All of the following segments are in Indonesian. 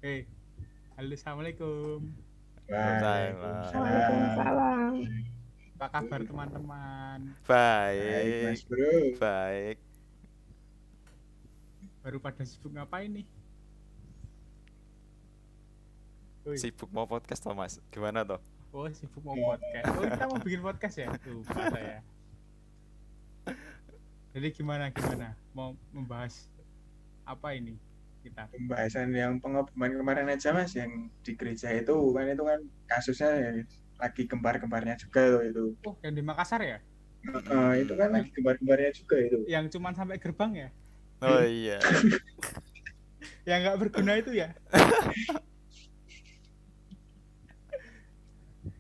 Eh, halo, assalamualaikum. Waalaikumsalam. Waalaikumsalam. Apa kabar teman-teman? Baik, Mas Baik, Bro. baik. Baru pada sibuk ngapain nih? Woi, Sibuk mau podcast toh, Mas? Gimana toh? oh sibuk mau podcast. Oh, kita mau bikin podcast ya? Lupa saya. Jadi gimana? Mau membahas apa ini kita? Pembahasan yang pengumuman kemarin aja Mas, yang di gereja itu kan kasusnya ya, lagi kembar-kembarnya juga itu. Oh, yang di Makassar ya? Itu kan lagi kembar-kembarnya juga itu. Yang cuman sampai gerbang ya? Oh iya. Yang nggak berguna itu ya?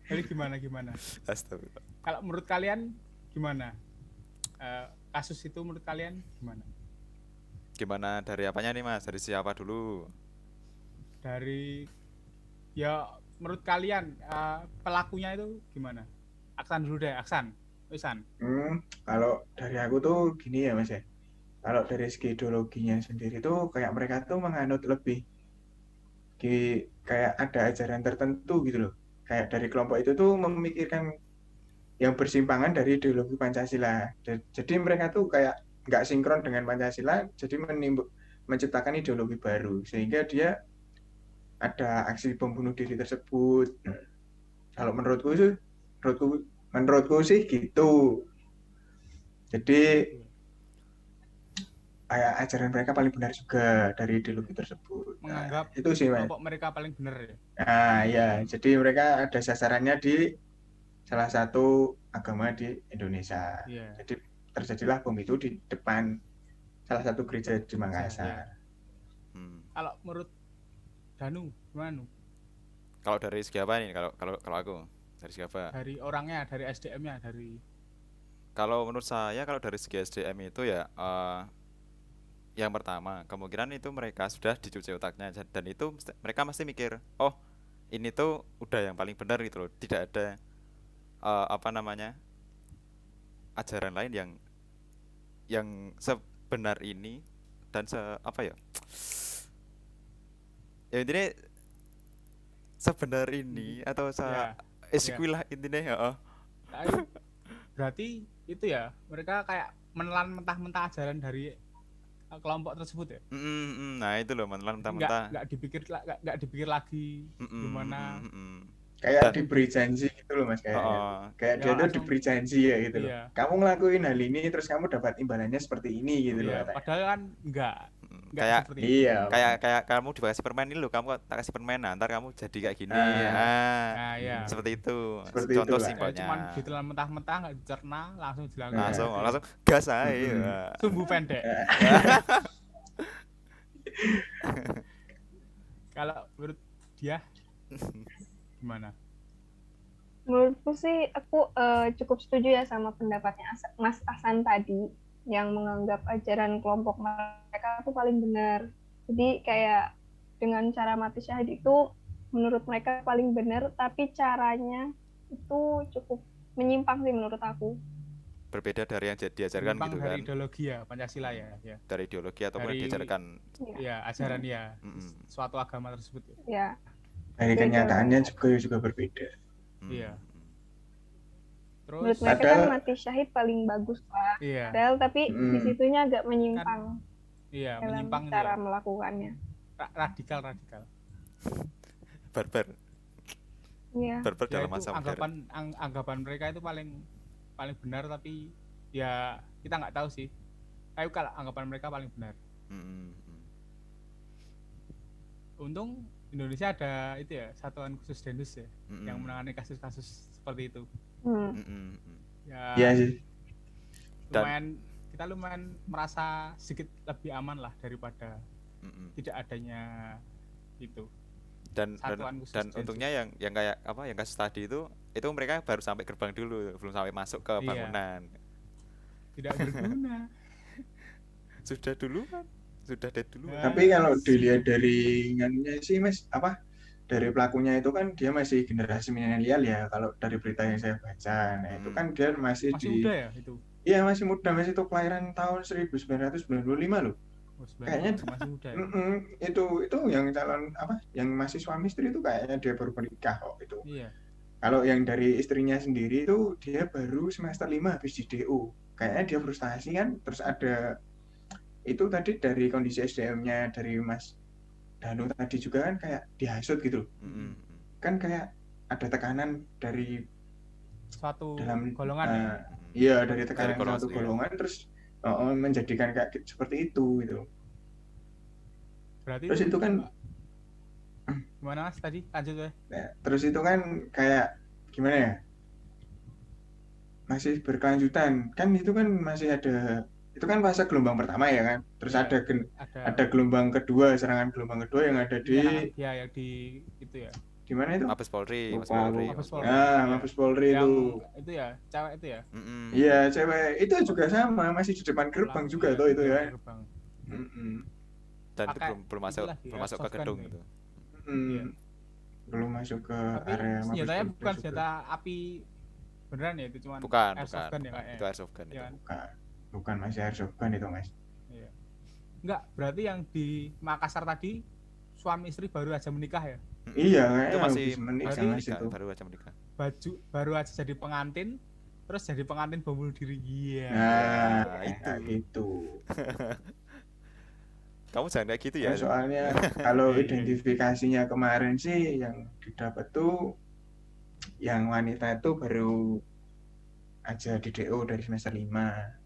Jadi gimana? Astagfirullah. Kalau menurut kalian gimana? Kasus itu menurut kalian gimana? Gimana dari apanya nih, Mas? Dari siapa dulu? Dari ya menurut kalian pelakunya itu gimana? Aksan dulu deh, Aksan. Wisan. Kalau dari aku tuh gini ya Mas ya. Kalau dari segi ideologinya sendiri tuh kayak mereka tuh menganut lebih kayak ada ajaran tertentu gitu loh. Kayak dari kelompok itu tuh memikirkan yang bersimpangan dari ideologi Pancasila. Jadi mereka tuh kayak nggak sinkron dengan Pancasila, jadi menciptakan ideologi baru sehingga dia ada aksi bom bunuh diri tersebut. Kalau menurutku sih gitu. Jadi kayak ajaran mereka paling benar juga dari ideologi tersebut. Menganggap itu sih Mas. kelompok mereka paling benar ya. Nah ya, jadi mereka ada sasarannya di salah satu agama di Indonesia. Iya. Jadi terjadilah bom itu di depan salah satu gereja di Makassar. Kalau menurut Danu gimana? Kalau dari segi apa nih? Kalau aku dari segi apa? Dari orangnya, dari SDM-nya, dari. Kalau menurut saya, kalau dari segi SDM itu ya, yang pertama kemungkinan itu mereka sudah dicuci otaknya dan itu mereka mesti mikir, oh ini tuh udah yang paling benar gitu loh. Tidak ada ajaran lain yang sebenar ini dan intinya sebenar ini atau lah intinya ya. Berarti itu ya mereka kayak menelan mentah-mentah ajaran dari kelompok tersebut ya. Nah itu loh, menelan mentah-mentah. Nggak dipikir lagi gimana. Kayak diberi janji gitu loh Mas, kayak dia tuh diberi janji ya gitu loh. Kamu ngelakuin hal ini terus kamu dapat imbalannya seperti ini gitu loh. Padahal kan enggak kayak seperti itu. Kayak kamu dikasih permen ini loh, kamu tak kasih permen, ntar kamu jadi kayak gini. Ya. Seperti itu. Seperti contoh itulah. simpelnya. Cuman ditelan mentah-mentah, nggak dicerna, langsung dilakukan. Langsung gas aja. Sumbu pendek. Kalau menurut dia gimana? Menurutku sih aku cukup setuju ya sama pendapatnya Mas Hasan tadi yang menganggap ajaran kelompok mereka itu paling benar. Jadi kayak dengan cara mati syahid itu menurut mereka paling benar, tapi caranya itu cukup menyimpang sih menurut aku. Berbeda dari yang diajarkan gitu kan. Dari ideologi ya, Pancasila ya. Dari ideologi ataupun yang diajarkan. Ya, ajaran ya. Suatu agama tersebut ya. Ya. Dari kenyataannya juga berbeda. Iya. Terus menurut mereka kan mati syahid paling bagus lah. Iya. Padahal tapi di situnya agak menyimpang. Iya, menyimpang cara melakukannya. Radikal. Barbar. Iya. Barbar dalam masa modern. Anggapan mereka itu paling benar, tapi ya kita nggak tahu sih. Tapi kalau anggapan mereka paling benar. Untung Indonesia ada itu ya, satuan khusus Densus ya, yang menangani kasus-kasus seperti itu. Ya sih. Kita lumayan merasa sedikit lebih aman lah daripada tidak adanya itu. Dan untungnya yang kayak apa, yang kasus tadi itu mereka baru sampai gerbang dulu, belum sampai masuk ke bangunan. Tidak berguna. Sudah dead dulu. Tapi kalau dilihat dari ingatnya sih Mas, dari pelakunya itu kan dia masih generasi milenial ya, kalau dari berita yang saya baca. Nah itu kan dia masih muda ya itu? Iya masih muda, masih itu kelahiran tahun 1995 loh. Kayaknya masih muda ya. itu yang calon apa? Yang masih suami istri itu kayaknya dia baru menikah kok itu. Iya. Kalau yang dari istrinya sendiri itu dia baru semester 5 habis di DO. Kayaknya dia frustasi kan, terus ada itu tadi dari kondisi SDM-nya dari Mas Danu tadi juga kan kayak dihasut gitu. Mm-mm. Kan kayak ada tekanan dari Suatu dalam golongan ya. iya dari Dari tekanan golongan satu sendiri. golongan terus menjadikan kayak seperti itu gitu. Berarti Terus itu kan gimana Mas tadi? Lanjut ya. nah, terus itu kan kayak gimana ya? Masih berkelanjutan. Kan itu kan masih ada itu kan fase gelombang pertama ya kan. Terus Iya, ada gelombang kedua, serangan gelombang kedua yang ada di yang di itu ya. di mana itu? Mabes Polri, Mabes Lupa Polri, aku. Mabes Mabes Polri. Polri. Nah, Iya. Mabes Polri Yang itu. ya, cewek itu ya. Mm-mm. Iya, cewek itu juga sama, masih di depan gerbang Pelaku, juga iya, tuh itu di ya. gerbang. Mm-mm. Dan itu Pakai belum masuk itulah, ya, belum masuk ke softgun gedung gitu. gitu. Mm. Belum masuk ke Tapi area Mabes senjatanya Polri bukan juga. senjata api beneran ya, itu cuma Bukan, airsoft bukan. gun ya kayaknya. Itu airsoft gun Iya itu. kan? Bukan masih airsoft gun itu, Mas. Iya. Enggak, berarti yang di Makassar tadi suami istri baru aja menikah ya. Mm-mm. Iya, Itu kayaknya masih habis menikah berarti Mas itu. baru aja menikah. Baju baru aja jadi pengantin, terus jadi pengantin bom bunuh diri. Iya. Nah, itu. kayak gitu. Kamu jangan kayak gitu ya. Ya, soalnya kalau Iya. identifikasinya kemarin sih yang didapat tuh yang wanita itu baru aja di DO dari semester 5.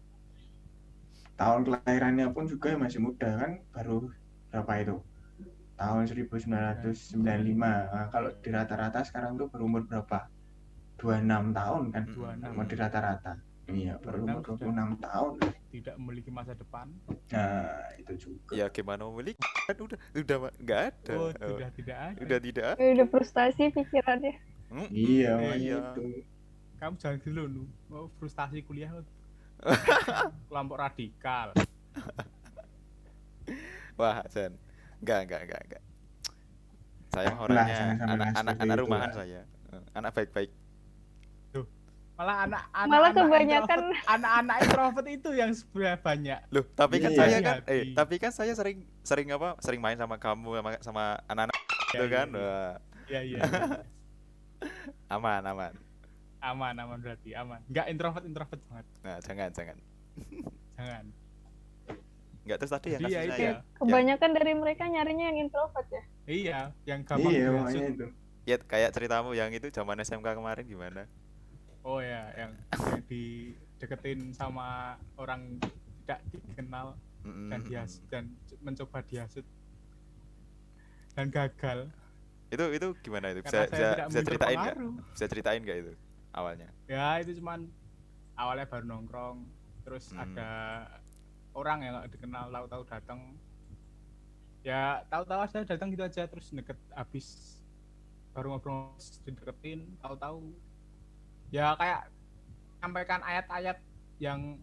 Tahun kelahirannya pun juga masih muda kan, baru berapa itu? Tahun 1995. Nah, kalau di rata-rata sekarang tuh berumur berapa? 26 tahun kan? 26. Mau di rata-rata. Iya, berumur 26 tahun. Tidak memiliki masa depan. Nah, itu juga. Ya gimana memiliki kan udah nggak ada. Oh, sudah tidak ada. Udah tidak ada. Udah frustasi pikirannya. Iya, Iya. makanya itu. Kamu jangan dulu nu. Oh, frustasi kuliah lu. Kelompok radikal. Wah, Jan. Enggak. Saya mah Lah, orangnya jangan sampai anak seperti rumahan itu, saya. Anak baik-baik. Malah Malah kebanyakan anak-anak introvert itu yang sebenarnya banyak. Loh, tapi kan Iya. saya kan Hati-hati. tapi kan saya sering main sama kamu sama anak-anak itu kan. Iya. Wah, Iya. aman. Aman berarti aman. Enggak introvert banget. Nah, jangan. Jangan. Enggak terus tadi yang Jadi ya kasusnya itu ya. ya. kebanyakan dari mereka nyarinya yang introvert ya. Iya, yang gampang Iya, dihasut. makanya itu. Ya kayak ceritamu yang itu zaman SMK kemarin gimana? Oh ya, yang dideketin sama orang tidak dikenal dan mencoba dihasut dan gagal. Itu gimana itu? Karena saya tidak Bisa ceritain nggak? terpengaruh. Bisa ceritain nggak itu awalnya? Ya itu cuman awalnya baru nongkrong, terus ada orang yang nggak dikenal tahu-tahu datang. Ya tahu-tahu aja datang gitu aja, terus deket habis baru ngobrol dideketin, tahu-tahu ya kayak sampaikan ayat-ayat yang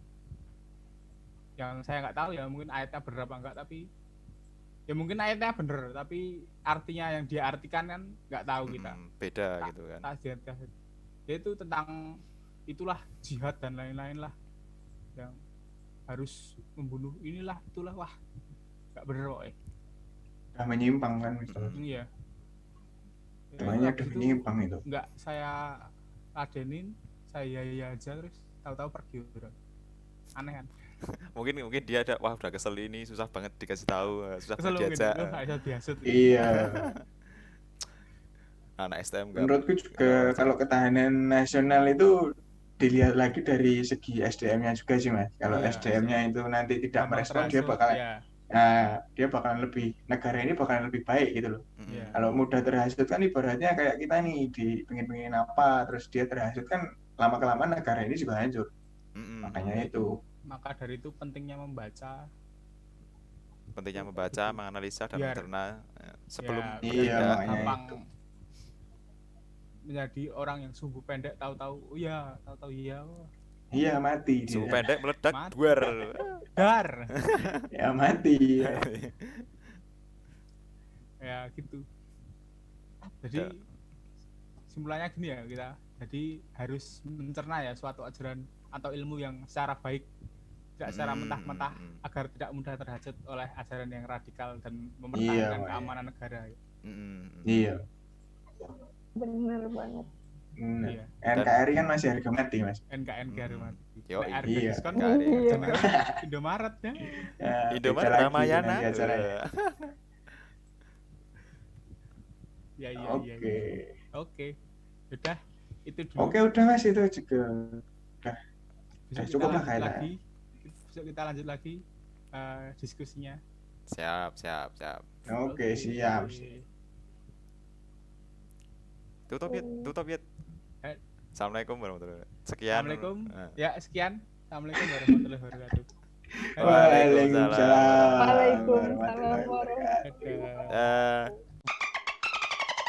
saya nggak tahu ya, mungkin ayatnya bener apa enggak, tapi ya mungkin ayatnya bener tapi artinya yang dia artikan kan nggak tahu kita. Beda gitu kan. Ya itu tentang itulah jihad dan lain-lain lah yang harus membunuh inilah itulah, wah nggak bener kok. Udah menyimpang kan misalnya. Iya. Namanya Habis udah itu menyimpang itu. nggak saya ladenin, saya iya aja terus tahu-tahu pergi udah. Aneh kan. Mungkin dia ada wah udah kesel ini susah banget dikasih tahu, susah Kesel banget mungkin diajak. itu aja dihasut. Iya. Anak STM Menurutku juga kalau ketahanan nasional itu dilihat lagi dari segi SDM-nya juga sih, Mas. Kalau Iya, SDM-nya itu nanti tidak gampang merespon, dia terhasut, bakal ya. dia bakalan lebih, negara ini bakalan lebih baik gitu loh. Iya. Kalau mudah terhasut kan ibaratnya kayak kita nih pengen apa, terus dia terhasut kan lama-kelamaan negara ini juga hancur. Makanya itu. Maka dari itu pentingnya membaca, menganalisa dan Biar- mencerna sebelum ya, Iya, bertindak. makanya gampang itu. menjadi orang yang sumbu pendek, tahu-tahu iya, oh. Iya, mati dia. Suhu pendek meledak Mati. duar. Dar. Ya mati. Ya gitu. Jadi Ya. simpulannya gini ya kita. Jadi harus mencerna ya suatu ajaran atau ilmu yang secara baik tidak secara mentah-mentah agar tidak mudah terhasut oleh ajaran yang radikal dan mempertahankan Mas. keamanan negara. Iya. Bener banget. Iya. NKRI kan masih harga mati, Mas. NKN Garut. Yo, harga iya. diskon Iya. Indomaret ya. Ya, Indomaret beda lagi Ramayana. nanti acaranya. Ya iya Oke. iya. Oke. Udah itu dulu. Oke, udah Mas, itu juga. Besok cukup kita lah, lanjut Kayla. lagi. Besok kita lanjut lagi diskusinya. Siap. Oke, siap. Tutup Yit. Eh. Assalamualaikum warahmatullahi wabarakatuh. Sekian. Assalamualaikum. Ya, sekian. Assalamualaikum warahmatullahi wabarakatuh. Waalaikumsalam Waalaikumsalam warahmatullahi wabarakatuh. Dadah.